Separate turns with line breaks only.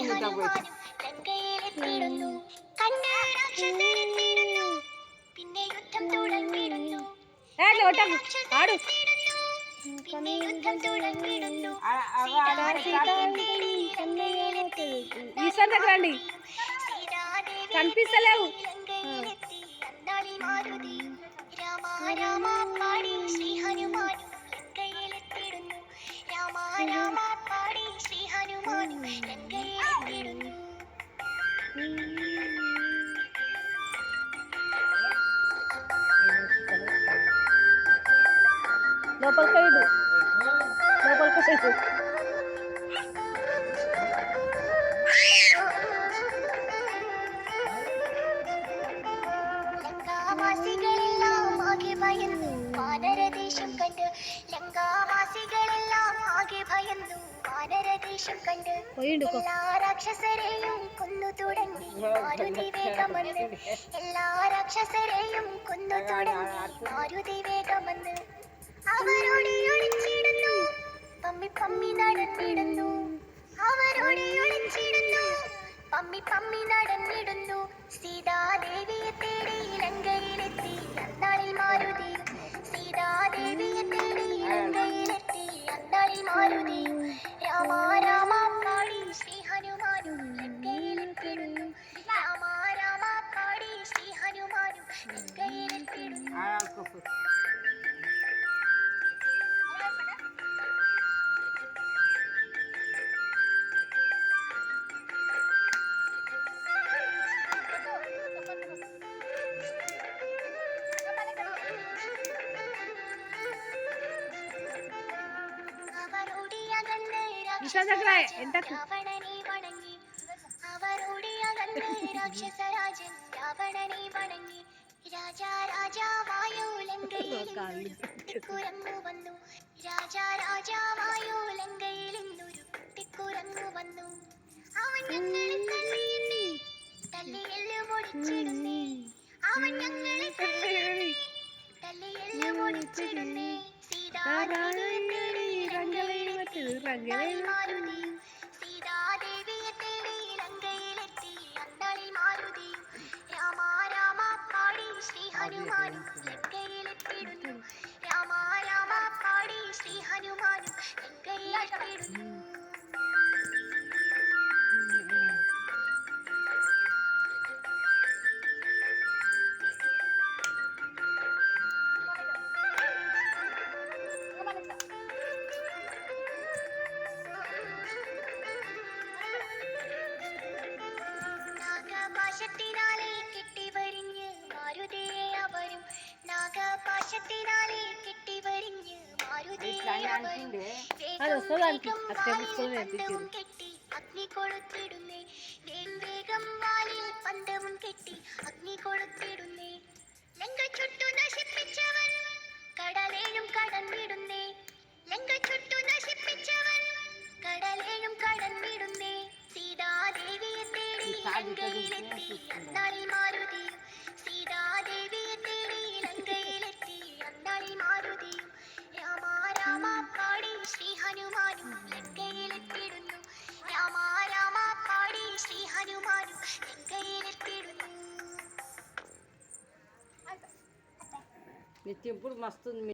ഹനുമാനും ലങ്കയിലെത്തിയിടുന്നു. കണ്ട് രാക്ഷസരെത്തിയിടുന്നു. പിന്നെ യുദ്ധം തുടങ്ങിയിടുന്നു. പിന്നെ യുദ്ധം തുടങ്ങിയിടുന്നു. ലങ്കയിലെത്തി അന്നാളി മാരുതിയും രാമ രാമ പാടി ശ്രീ ഹനുമാനും ലങ്കയിലെത്തിയിടുന്നു. രാമ രാമ പാടി ശ്രീ ഹനുമാനും ലങ്കയിലെത്തിയിടുന്നു. ലങ്കാവാസികളെല്ലാം ആകെ ഭയന്നു വാനരദേശം കണ്ട്. ലങ്കാവാസികളെല്ലാം ആകെ ഭയന്നു വാനരദേശം കണ്ട്. എല്ലാ രാക്ഷസരെയും കൊന്നു തുടങ്ങി മാരുതി വേഗം വന്ന്. എല്ലാ രാക്ഷസരെയും കൊന്നു തുടങ്ങി മാരുതി വേഗം വന്ന്. അവരോട് ഒളിച്ചിടുന്നു, പമ്മി പമ്മി നടന്നിടുന്നു. അവരോട് ഒളിച്ചിടുന്നു, പമ്മി പമ്മി നടന്നിടുന്നു. സീതാദേവിയെ തേടി ലങ്കയിലെത്തി അന്നാളിൽ മാരുതിയും. സീതാദേവിയെ തേടി ലങ്കയിലെത്തി അന്നാളിൽ മാരുതിയും. രാമ രാമ പാടി ശ്രീ ഹനുമാനും ലങ്കയിലെത്തിയിടുന്നു. രാമ രാമ പാടി ശ്രീ ഹനുമാനും ലങ്കയിലെത്തിയിടുന്നു. രാവണനെ വണങ്ങി. അവരോടിയകന്ന് രാക്ഷസരാജൻ രാവണനെ വണങ്ങി. രാജാ രാജാവായോ ലങ്കയിൽ കുട്ടിക്കുരങ്ങു വന്നു. രാജാ രാജാവായോ ലങ്കയിൽ ഇന്നൊരു കുട്ടിക്കുരങ്ങു വന്നു. അവൻ ഞങ്ങളെ തല്ലിയെന്നേ തല്ലിയെല്ല് പൊടിച്ചിടുന്നേ. അവൻ ഞങ്ങളെ തല്ലിയെല്ല് പൊടിച്ചിടുന്നേ. സീതാദേവിയെ തേടി ലങ്കയിലെത്തി അന്നാളിൽ മാരുതിയും. സീതാദേവിയെ തേടി ലങ്കയിലെത്തി അന്നാളിൽ മാരുതിയും. രാമ രാമ പാടി ശ്രീ ഹനുമാനും ലങ്കയിലെത്തിയിടുന്നു. രാമ രാമ പാടി ശ്രീ ഹനുമാനും ലങ്കയിലെത്തിയിടുന്നു. നാഗപാശത്തിനാലെ കെട്ടിവരിഞ്ഞ് മാരുതിയെ അവരും. നാഗപാശത്തിനാലെ കെട്ടിവരിഞ്ഞ് മാരുതിയെ അവരും. പന്തവും കെട്ടി അഗ്നി കൊളുത്തിടുന്നേ. വേഗം വാലിൽ പന്തവും കെട്ടി അഗ്നി കൊളുത്തിടുന്നേ. ലങ്ക ചുട്ടു നശിപ്പിച്ചവൻ കടലേഴും കടന്നിടുന്നേ. ലങ്ക ചുട്ടു നശിപ്പിച്ചവൻ കടലേഴും കടന്നിടുന്നേ. സീതാദേവിയെ തേടി ലങ്കയിലെത്തി അന്നാളിൽ മാരുതിയും. സീതാദേവിയെ തേടി ലങ്കയിലെത്തി അന്നാളിൽ മാരുതിയും. രാമ രാമ പാടി ശ്രീ ഹനുമാനും ലങ്കയിലെത്തിയിടുന്നു. രാമ രാമ പാടി ശ്രീ ഹനുമാനും ലങ്കയിലെത്തിയിടുന്നു.
నిత్యం ఇప్పుడు మస్తు